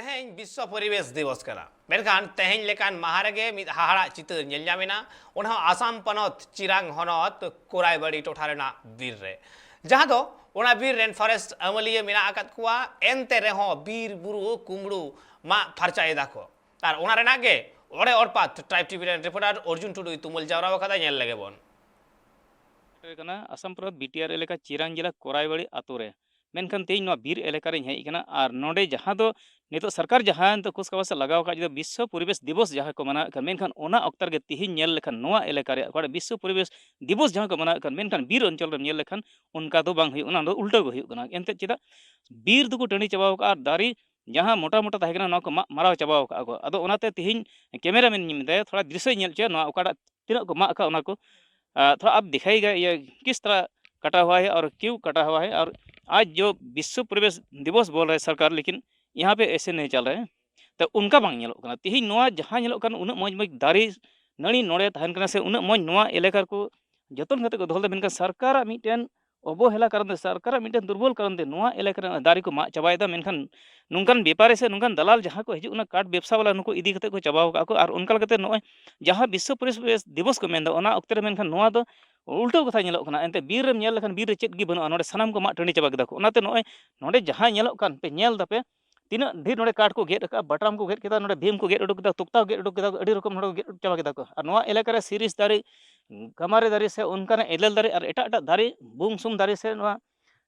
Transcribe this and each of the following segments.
तेहें विश्व परिवेश दिवस करा मेनखान तेहें लेकान महारेगे मिद हाहाड़ा चित्र नेलजामेना उन्हा आसाम पनत चिरांग हनत कोरायबाड़ी टोठारेना बीर रे जहां दो उना बीर रेन फॉरेस्ट अमलिया मिना आकात कुआ एनते रेहो बीर बुरु कुमड़ू मा फरचाए दाको तार उना रेना गे ओड़े ओरपात ट्राइब टीवी रेन रिपोर्टर अर्जुन टुडू तुमुल जावरा वकादा नेल लेगे बोन आसाम पनत बीटीआर एलेका चिरांग जिला कोरायबाड़ी आतो रे मेनखान तेज बीर एलेका हेज कना और नोडे जहाँ दो नित सरकार जहाँ तो कुसकावास लगाव का विश्व परिवेश दिवस जहाँ को मना मेनखान ओना अक्तर गे तिहिन नेल लेखान नोआ एलेका रे अकाड़े विश्व परिवेश दिवस जहाँ को मना मेनखान बीर अंचल रे नेल लेखान उनका दो बांग हुई दो उल्टा गो हुई एनते चेदा बीर दुको टंडी चबाव का दारी जहाँ मोटा मोटा तहकना ना को माराव चबाव का को अदो ओनाते तिहिन कैमरामैन निमदे थोड़ा दृश्य नेल चे ना अकाड़ा तिना को मा का ओना को थोड़ा आप दिखाइएगा ये किस तरह कटा हुआ है और क्यों कटा हुआ है। और आज जो विश्व परिवेश दिवस बोल रहे हैं सरकार, लेकिन यहाँ पे ऐसे नहीं चल रहे हैं। तो उनका बांग नेलोग कना तिहिन नोआ जहाँ नेलोग कना उन मौज मौज दारी नड़ी नोड़े तहन कना से उन मौज नोआ एलेका को जतन कते को दोहल मेनका सरकार मिटन अवहेला कारण सरकार मिटन दुर्बल कारण नोआ एलेका दारी को मा चबायदा मेनखान नुनकान व्यापारी से नुनकान दलाल जहाँ को हिजुना काट व्यवसा वाला नुको इदी कते को चबाव का को और उनका लगते नोय जहाँ विश्व परिवेश दिवस को मेन ओना अक्ते मेनखान नोआ दो उल्टो कथा नेलोग कना एनते बीर रेम नेल लेखान बीर रे चेत गी बनुआ नोडे सनाम को मा टंडी चबा केदा को ओनाते नोय नोडे जहाँ नेलोग कान पे नेल दापे तीना ढेर नोडे काट को गेट का बटराम को गेट केदा नोडे भीम को गेट उडुक केदा तुक्ता गेट उडुक केदा अडी रकम नोडे गेट चबा केदा को और नोआ एलेका रे सीरीज दारी कमारे दारी से उनका एलेल दारी और एटा एटा दारी बुंग सुम दारी से नोआ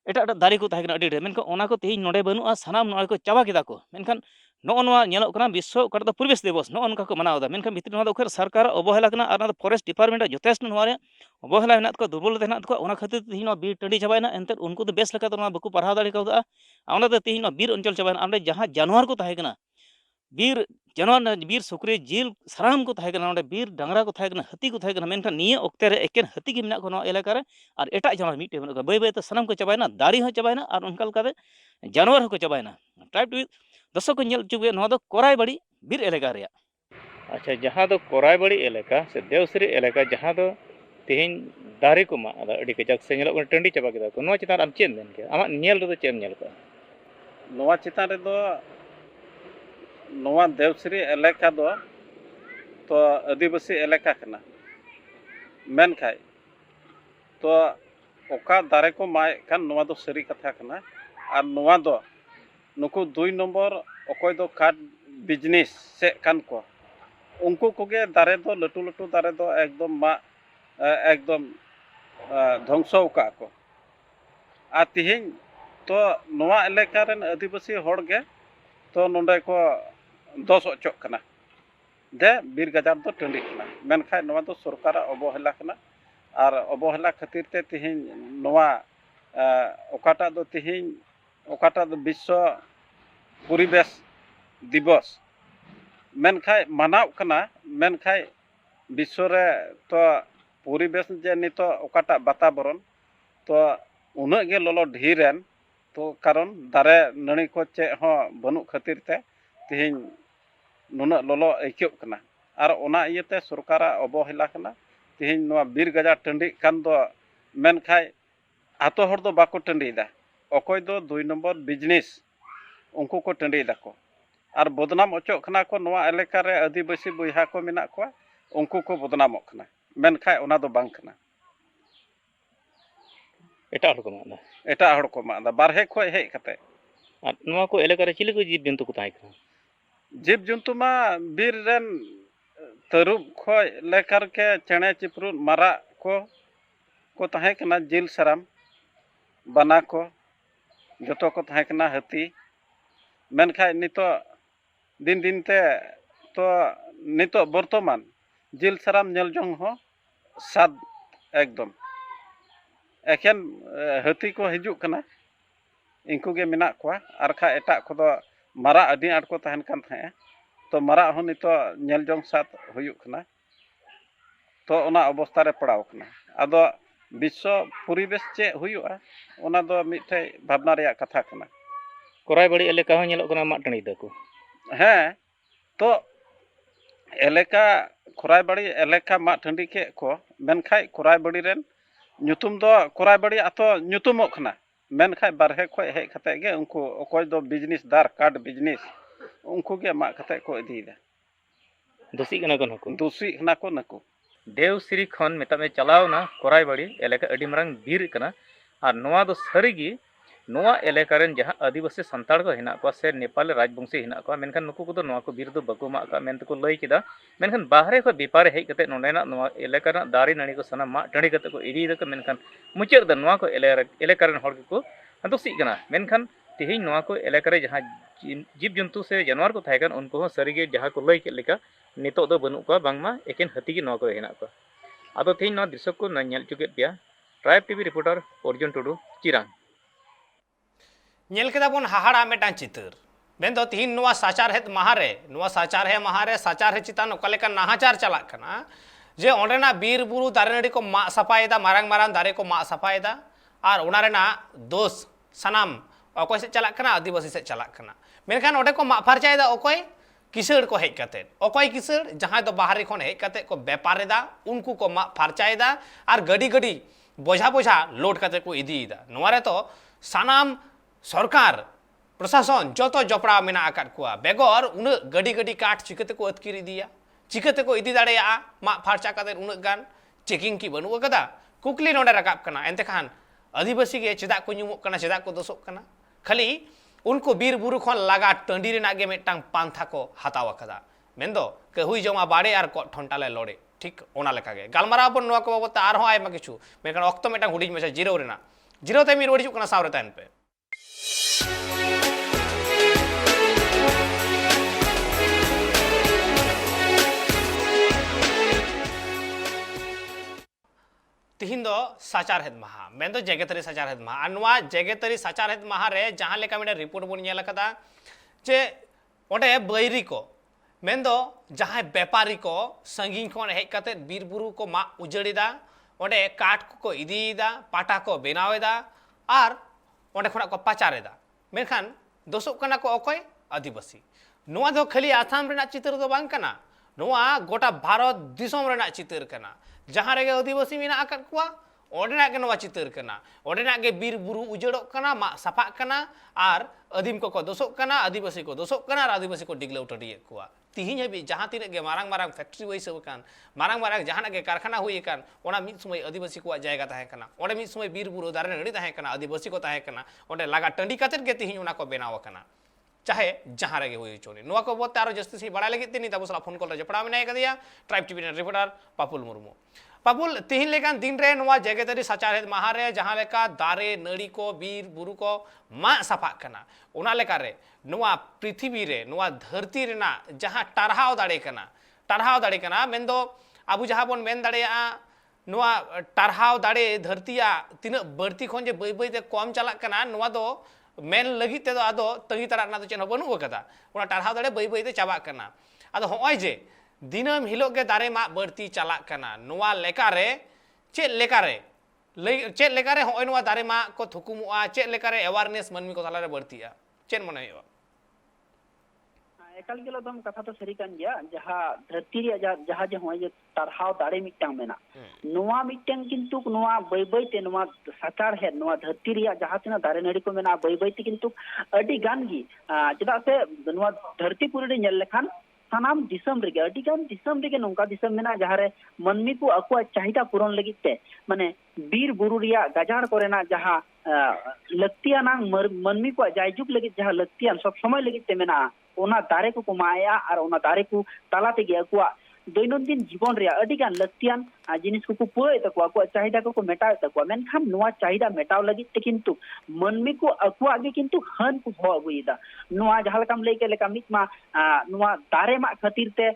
एटा एटा दारी को तहकना अडी ढेर मेनखान ओना को तिहिन नोडे बनुआ सनाम नोआ को चबा केदा को मेनखान नोआ विश्व परिवेश दिवस नोका को मनावदा मेनखान भितर नोआ दो सरकार अवहेला कना और फॉरेस्ट डिपार्टमेंट जथेस्ट नोआ रे अवहेला हेना को दुर्बल हेना को ओना खातिर तिहिन नोआ बीर टंडी चबायना एनते उनको तो बेस लेका तो नोआ बको पढ़ाव दाड़ी कौदा ओना तो तिहिन नोआ बीर अंचल चबायना आंडे जहां जानवर को तहकना बीर जानवर बीर सुक्री जिल साराम को तहकना ओंडे बीर डांगरा को तहकना हाथी को तहकना मेनखान निये ओक्ते रे एकेन हाथी गे मेना को नोआ एलाका रे और एटा जानवर मिटे मेना बाय बाय तो सानाम को चबायना दारी हो चबायना और उनका लकाते जानवर को चबायना ट्राइब टीवी दर्शक को नेल चुगे नोआ दो कोरायबाड़ी बीर एलेका रे। अच्छा जहाँ दो कोरायबाड़ी एलेका से देवश्री एलेका जहाँ दो तिहिन दारी को मा अडी कजाक से नेलो टंडी चबा केदा को नोआ चितान आम चेन मेन के आमा नेल रे चेन नेल को नोआ चितान रे दो नोआ देवश्री एलेका दो तो आदिवासी एलेका कना मेन खाय तो ओका दारे को माय कान नोआ दो सरी कथा कना और नोआ दो नुकु 2 नंबर अकोय दो काट बिजनेस से कान को उनको कोगे दारे दो लटू लटू दारे दो एकदम मा एकदम ध्वंसो का को आ तिहिन तो नोआ एलेका रेन आदिवासी होड़ गे तो नोंडे को दोस अचोक कना दे बीर गजार दो टंडी कना मेन खाय नोआ दो सरकार अवहेला कना और अवहेला खातिर ते तिहिन नोआ ओकाटा दो तिहिन ओकाटा दो विश्व परिवेश दिवस मेन खाय मानाव कना मेन खाय विश्व रे तो परिवेश जे नितो ओकाटा वातावरण तो उना गे ललो ढीरेन तो कारण दारे नणी को चे हो बनु खातिर ते तिहिन नुना ललो ऐक्यो कना और ओना इयते सरकार अवहेला कना तिहिन नोआ बीर गजा टंडी कान दो मेन खाय आतो हर दो बाको टंडी दा अकोय दो 2 नंबर बिजनेस उनको को टंडी दा को और बदनाम अचो कना को नोआ एलेका रे आदिवासी बुइहा को मेना को उनको को बदनाम कना मेन खाय ओना दो बांग कना एटा हड़ को मादा एटा हड़ को मादा बारहे खोय हे कते और नोआ को एलेका रे चिली को जीव जंतु को ताइक जीव जंतु मा बीर रेन तरुब खोय लेकर के चेणे चिपरू मारा को ताहे कना जिल सराम बना को जतो को ताहे कना हाथी मेन खाय नितो दिन दिन ते तो नितो वर्तमान जिल सराम नेल जंग हो साद एकदम एखेन हाथी को हिजुक कना इनको गे मेना को आर खा एटा को दो मारा अडी आट को तहन कान थाए तो मारा हो नितो नेल जंग सात हुयुक कना तो ओना अवस्था रे पड़ाव कना आदो विश्व परिवेश चे हुयुआ ओना दो मिठे भावना रे कथा कना कोरायबाड़ी एलेका हो नेलो कना मा टंडी दको हैं तो एलेका कोरायबाड़ी एलेका मा टंडी के को मेन खाय कोरायबाड़ी रेन ᱧᱩᱛᱩᱢ दो कोरायबाड़ी आतो ᱧᱩᱛᱩᱢᱚᱜ ᱠᱟᱱᱟ मेन खाय बारहे खोय हे खते गे उनको अकोय दो बिजनेस दार कार्ड बिजनेस उनको के मा कते को इदीदा दोषी कना को नुकु दोषी हना को नको देवश्री खन मेतामे चलावना कोराईबाड़ी एलाका अडी मारंग बीर कना और नोआ दो सरीगी नोआ एलाका रेन जहां आदिवासी संताड़ को हिना को से नेपाल राजवंशी हिना को मेनखान नुकु को नोआ को बीर दो बको मा का मेन को लई किदा मेनखान बाहरे को बेपार हेज कते नोनेना नोआ एलाका ना दारी नानी को सना मा टंडी कते को इदी दक मेनखान मुचेर द नोआ को एलाका रेन हर को दोषी कना मेनखान तिहिं नोआ को एलाका रे जहां जीव जंतु से जानवर को थायकन उनको सरीगे जहां को लई के लेका नितो दो बनु को बांगमा एकेन हती की नोआ को हिना को आदो तिहिं नोआ दृश्य को नेल चुकेत पिया tribe TV reporter Arjun Tudu Chirang नेल केदा बन हाहाड़ा मेटान चितर मेन दो तिहिन नोआ साचारहेद महारे साचारहे चितान ओकालेका नाहाचार चलाक कना जे ओंडेना बीर बुरु दारे नड़ी को मा सफायदा मारांग मारांग दारे को मा सफायदा और ओनारेना दोष सनाम अकोय से चलाक कना आदिवासी से चलाक कना मेनखान ओडे को मा फरचायदा ओकोय किसड़ को हेज कते ओकोय किसड़ जहां दो बाहरी खन हेज कते को व्यापारेदा उनको को मा फरचायदा और गड़ी गड़ी बोझा बोझा लोड कते को इदीदा नोवारे तो सानाम सरकार प्रशासन जो जपड़ा मेना आकाद कुआ बेगर उन गड़ी गड़ी काट चिकते को अतकिर इदिया चिकते को इदी दाड़ेया मा फरचा कते उन गान चेकिंग की बनू कदा कुकली नोडे रकाब कना एंते खान आदिवासी के चेदा को नुमुक कना चेदा को दोसोक कना खाली उनको बीर बुरु खन लगा टंडी रेना गे मिटांग पांथा को हताव कदा मेंदो के हुई जमा बाड़े और को ठंटाले लड़े ठीक ओना लेका गे गालमाराव बन नोआ को बाबत आर हो आयमा किछु मेकन ऑक्तो मिटांग हुडिज मेचा जीरो रेना जीरो ते मी रोड हिजुक कना सावरे तान पे तिहिन दो साचारहेद महा मेन दो जेगेतरी साचारहेद महा अनुवा जेगेतरी साचारहेद महा रे जहां लेका मेडा रिपोर्ट बन नेल कदा जे ओडे बैरी को मेन दो जहां व्यापारी को संगीन खन हेज कते बीर बुरु को मा उजड़ीदा ओडे काट को इदीदा पाटा को बेनावेदा और ओडे खना को पाचारेदा मेनखान दोसोक कना को ओकोय आदिवासी नोआ दो खाली आसाम रेना चित्र दो बांग कना नोआ गोटा भारत दिसोम रेना चित्र कना जहां रेगे आदिवासी मेना आकाद कुआ ओडेना के नोआ चितर कना ओडेना के बीर बुरु उजड़ोक कना मा सफा कना और आदिम को दोसोक कना आदिवासी को दोसोक कना और आदिवासी को डिगले उटडिए कुआ तिहिं हबी जहां तिने के मारांग मारांग फैक्ट्री वैसे कान मारांग मारांग जहां के कारखाना हुई कान ओना मिद समय आदिवासी को जायगा ताहे कना ओडे मिद समय बीर बुरु दारे नड़ी ताहे कना आदिवासी को ताहे कना ओडे लगा टंडी कतेर के तिहिं ओना को बनाव कना चाहे जहां रगे हुई चोनी नोआ को बोते आरो जस्ती सी बड़ा लगी तिनी तब सला फोन कॉल जपड़ा में कदिया ट्राइब टीवी रिपोर्टर पापुल मुर्मू पापुल तिहिन लेकान दिन रे नोआ जेगेतरी साचारहेद महा रे जहां लेका दारे नड़ी को बीर बुरु को मा सफा कना ओना लेका रे नोआ पृथ्वी रे नोआ धरती रेना जहां टारहाव दाड़े कना मेंदो आबु जहां बोन मेन दाड़ेया नोआ टारहाव दाड़े धरतीया तिना बढ़ती खन जे बई बई ते कम चला कना नोआ दो मेन लगी ते आदो तंगी तारा ना तो चेन बनू कदा ओना टारहाव दाड़े बई बई ते चाबा कना आदो होय जे दिनम हिलोग के दारे मा बढ़ती चला कना नोआ लेकारे चेक लेकारे होय नोआ दारे मा को थुकुमुआ चेक लेकारे अवेयरनेस मनमी को तालारे बढ़तीया चेन मने होय एकाल गेलो दम कथा तो सरी कान गया जहां धरती रे जहां जे होय जे तरहाव दाड़े मिटांग मेना नोआ मिटांग किंतु नोआ बई बई ते नोआ साचार है नोआ धरती रे जहां तना दारे नड़ी को मेना बई बई ते किंतु अडी गान गी चदा से नोआ धरती पुरी रे नेल लेखान सानाम दिसम रे अडी गान दिसम रे नोंका दिसम मेना जहां रे मनमी को अकुआ चाहिदा पूरण लगी ते माने बीर बुरु रिया गजाड़ कोरेना जहां लक्तियाना मनमी को जायजुक लगी जहां लक्तियान सब समय लगी ते मेना ओना दारे को कुमाया और ओना दारे को तालाते गे अकुआ दैनंदिन जीवन रे अडिगान लक्तियान जिनिस को पुए तको अकुआ चाहिदा को मेटाव तको मेनखान नोआ चाहिदा मेटाव लगी ते किंतु मनमी को अकुआ गे किंतु हन को हो अगुइदा नोआ जहालकाम लेके लेका मितमा नोआ दारे मा खातिर ते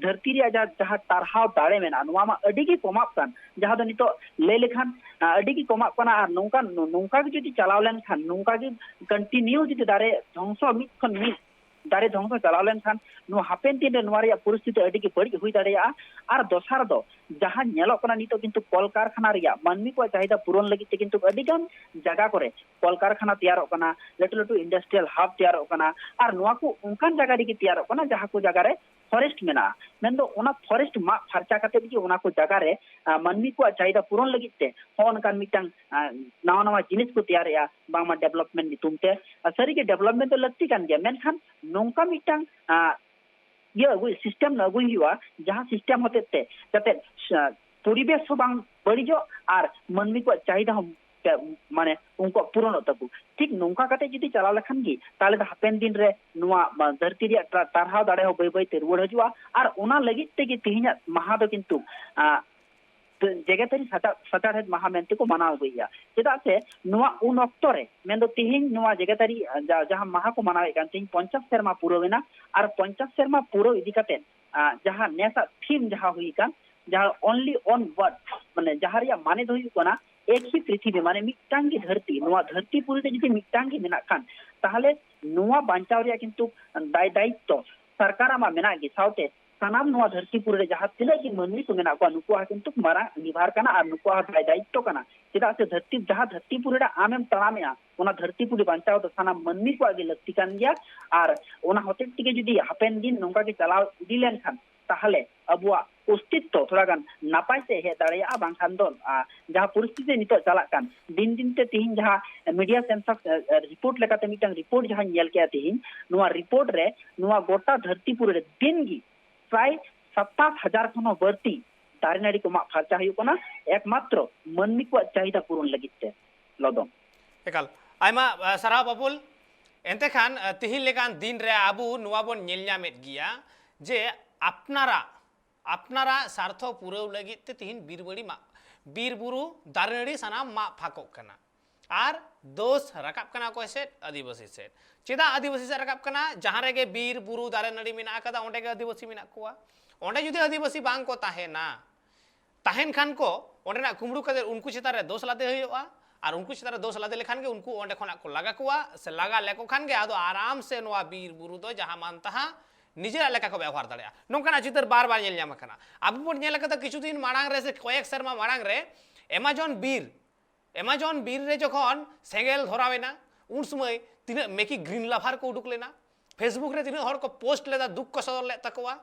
धरती रे जहां तारहाव दाड़े मेना नोआ मा अडिगी कमाप कान जहां दो नितो ले लेखान अडिगी कमाप काना और नोंका के जदी चलाव लेन खान नोंका के कंटिन्यू जदी दारे ध्वंस मित खन मित दारे ध्वंस चलाव लेन खान नो हापेन दिन रे नोआ रे परिस्थिति अडिगी बड़ी हुई दाड़ेया और दोसार दो जहां नेलो कना नितो किंतु कल कारखाना रिया मनमी को चाहिदा पूरण लगी ते किंतु अडिगान जगह करे कल कारखाना तैयार कना लटू लटू इंडस्ट्रियल हब तैयार कना और नोआ को उनकान जगह रे तैयार कना जहां को जगह रे फॉरेस्ट मेना मेंदो ओना फॉरेस्ट मा फरचा कते भी ओना को जगह रे मनमी को चाहिदा पूरण लगी ते होन कान मिटांग नवा नवा जिनिस को तैयार या बांगमा डेवलपमेंट नितुमते सरी के डेवलपमेंट तो लगती कान गया मेनखान nongka mitang ये अगुई सिस्टम न अगुई हुआ जहाँ सिस्टम होते थे जाते परिवेश हो बांग बड़ीजो और मनमी को चाहिदा हम माने उनको पूर्ण होता को ठीक नौका कते जुदी चला लखन गी ताले दा हापेन दिन रे नुआ धरती रे तारहाव दाड़े हो बई बई ते रुवड़ हजुआ और ओना लगित ते कि तिहिना महा दो किंतु जगतरी सटार महा मेनते को मनाव गइया चेदा से नुआ उन ऑक्टो रे मेन दो तिहिन नुआ जगतरी जहां महा को मनावे कान तिहिन 50 शर्मा पूरो वेना और 50 शर्मा पूरो इदी कते जहां नेसा थीम जहां हुई कान जहां ओनली ऑन वर्ड माने जहां रिया माने दो हुई कोना एक ही पृथ्वी माने मिटांगी धरती नुआ धरती पूरी ते जदि मिटांगी मेना खान ताहले नुआ बांचाव रिया किंतु दायित्व सरकार मा मेना गी साउते सनाम नुआ धरती पूरे जहां तिना की मनवी को मेना को नुकुआ किंतु मारा निभार काना और नुकुआ दायित्व काना चेदा से धरती जहां धरती पूरे आमेम तलामेया ओना धरती पूरे बांचाव तो सनाम मनवी को आगे लगती कान गया और ओना होते टिके जदि हापेन दिन नोंका के चलाव इदी लेन खान ताहले अबुआ अस्तित्व थोड़ा गान नापाय से हे दाड़िया बांखान दो जहां परिस्थिति नितो चलाक कान दिन दिन ते तिहिन जहां मीडिया सेंसस रिपोर्ट लेकाते मिटंग रिपोर्ट जहां नेल के तिहिन नुआ रिपोर्ट रे नुआ गोटा धरती पूरे दिन गी प्राय 27,000 खनो बर्ती दारे नाड़ी को मा फारचा हुई कोना एकमात्र मनमी को चाहिदा पूरण लगिते लदम एकाल आयमा सारा बाबुल एंते खान तिहिन लेकान दिन रे आबू नुआ बोन नेलयामेत गिया जे अपनारा स्वार्थ पूराव लगित ते तिहिन बीरबड़ी मा बीरबुरु दारेनाड़ी सनाम मा फाकोक कना और दोष रकाब कना को सेट आदिवासी सेट चेदा आदिवासी से रकाब कना जहां रेगे बीर बुरु दारेनाड़ी मेना कदा ओंडे के आदिवासी मेना कोआ ओंडे जुदी आदिवासी बांग को ताहेना ताहेन खान को ओंडे ना कुमड़ू कदे उनको चिता रे दोष लादे हुआ और उनको चिता रे दोष लादे लेखान के उनको ओंडे खना को लगा कुआ से लगा लेको खान के आदो आराम से नोआ बीर बुरु दो जहां मानता निजे लेका को व्यवहार दाड़िया नोंकाना चितर बार बार नेल ᱧᱟᱢ कना अब बोन नेल कदा किछु दिन माड़ांग रे से कयेक शर्मा माड़ांग रे एमाजन बीर रे जखन सेंगेल धरावेना उन समय तीन मेकी ग्रीन लाभार को उडुक लेना फेसबुक रे तीन हर को पोस्ट लेदा दुख को सदर ले तकवा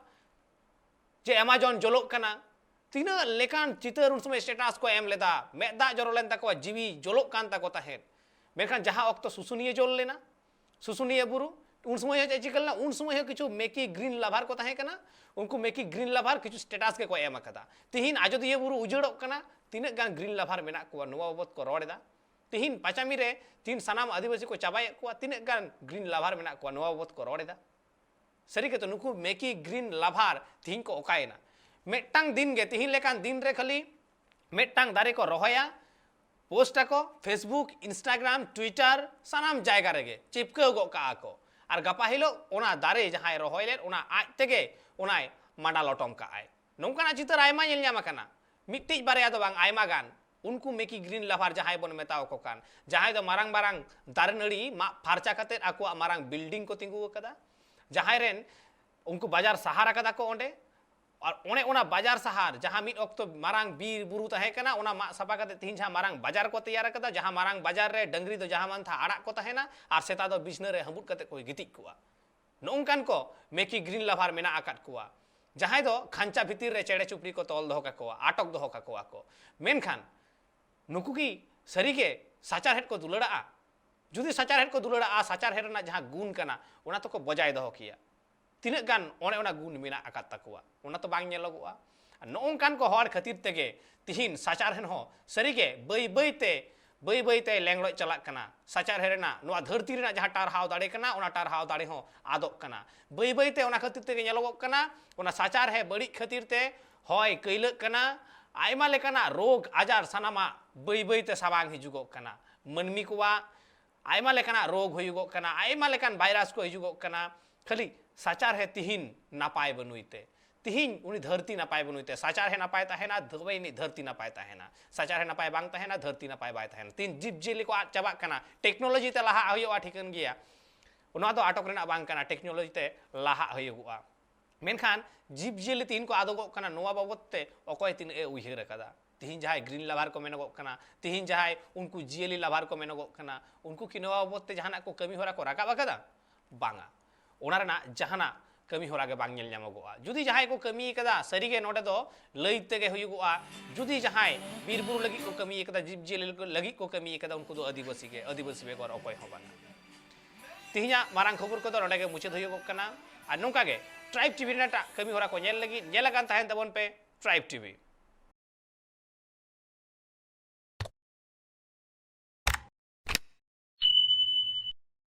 जे एमाजन जलोक कना तीन लेकान चितर उन समय स्टेटस को एम लेदा मेदा जरो लेन तकवा जीवी जलोक कान तको ताहेन मेखान जहां वक्त सुसुनिये जल लेना सुसुनिये बुरु उन समय चिकलना उन समय किछु मेकी ग्रीन लाभार को ताहे कना उनको मेकी ग्रीन लाभार किछु स्टेटस के को एम कदा तिहिन आजोदिये बुरु उजड़क कना तीन गान ग्रीन लाभार मेना को नुवा बाबत को रोडेदा तिहिन पाचामी रे तीन सनाम आदिवासी को चाबाय को तीन गान ग्रीन लाभार मेना को नुवा बाबत को रोडेदा सरी के तो नुकु मेकी ग्रीन लाभार तिहिन को ओकायना मेटांग दिन गे तिहिन लेकान दिन रे खाली मेटांग दारे को रोहया पोस्ट को फेसबुक इंस्टाग्राम ट्विटर सनाम जायगा रेगे चिपके गो का को और गपा हिलो ओना दारे जहां रोहयले ओना आज तेगे ओनाय मांडा लटम का आय नोंकाना चितर आयमा नेल ᱧᱟᱢ आकाना मिट्टी बारे तो बांग आयमा गान उनको मेकी ग्रीन लाभार जहां बन मेताव को कान जहां दो मारांग मारांग दारे नड़ी मा फारचा कते आको मारांग बिल्डिंग को तिंगु कदा जहां रेन उनको बाजार सहारा कदा को ओंडे और ओने ओना बाजार सहार जहां मिट ऑक्तो मारांग बीर बुरु ताहे कना ओना मा सपा कते तिहिन जहां मारांग बाजार को तैयार कदा जहां मारांग बाजार रे डंगरी दो जहां मान था आड़ा को ताहेना और सेता दो बिसना रे हमुट कते कोई गितिक कुआ नोंकान को मेकी ग्रीन लाभार मेना आकाट कुआ जहां दो खांचा भितिर रे चेड़े चुपड़ी को तोल दो काकोआ आटक दो काकोआ को मेनखान नुकु की सरी के साचार हेड को दुलड़ा जुदी साचार हेड को दुलड़ा साचार हेड ना जहां गुण कना ओना तो को बजाय दो किया तीन गान ओने ओना गुण मेना आकात तकुआ ओना तो बांग नेलगुआ नोंकान को हर खातिर तेगे तिहिन साचार हेन हो सरी के बई बईते लेंगड़ चला कना साचार हेरेना नुआ धरती रेना जहां टारहाव दाड़े कना ओना टारहाव दाड़े हो आदोक कना बईते ओना खातिर तेगे नेलगोग कना ओना साचार हे बड़ी खातिर ते होय कैलक कना आयमा लेकाना रोग आजार सनामा बईते साबांग हिजुगोग कना मनमी कुआ आयमा लेकाना रोग हुयुगोग कना आयमा लेकान वायरस को हिजुगोग कना खाली साचार है तिहिन नापाय बनुइते तिहिन उनी धरती नापाय बनुइते साचार है नापाय ताहेना दबई नि धरती नापाय ताहेना साचार है नापाय बांग ताहेना धरती नापाय बाय ताहेना तीन जीव जेली को चाबा कना टेक्नोलॉजी ते लाहा हुयुआ ठिकन गिया ओना दो आटक रेना बांग कना टेक्नोलॉजी ते लाहा हुयुआ मेनखान जीव जेली तीन को आदोगो कना नोवा बाबतते अकय तीन ए उहिर कदा तिहिन जहाय ग्रीन लाभार को मेनगो कना तिहिन जहाय उनको जियली लाभार को मेनगो कना उनको कि नोवा बाबतते जहाना को कमी होरा को राकाबा कदा बांगा ओना रेना जहाना कमी होरा के बांग नेल ᱧᱟᱢᱚᱜᱚᱜᱼᱟ जुदी जहाय को कमी कदा सरी के नोडे दो लई तेगे हुयुगोआ जुदी जहाय बीर बुरु लगी को कमी कदा जीव जेली लगी को कमी कदा उनको दो आदिवासी बेगर अकय हो बाना तिहिना मारांग खबर को नोडे गे मुचाद हुयुगोग कना आर नोंका गे ट्राइब टीवी रेनाटा कमी होरा को नेल लगी नेलाकान ताहेन ताबोन पे ट्राइब टीवी।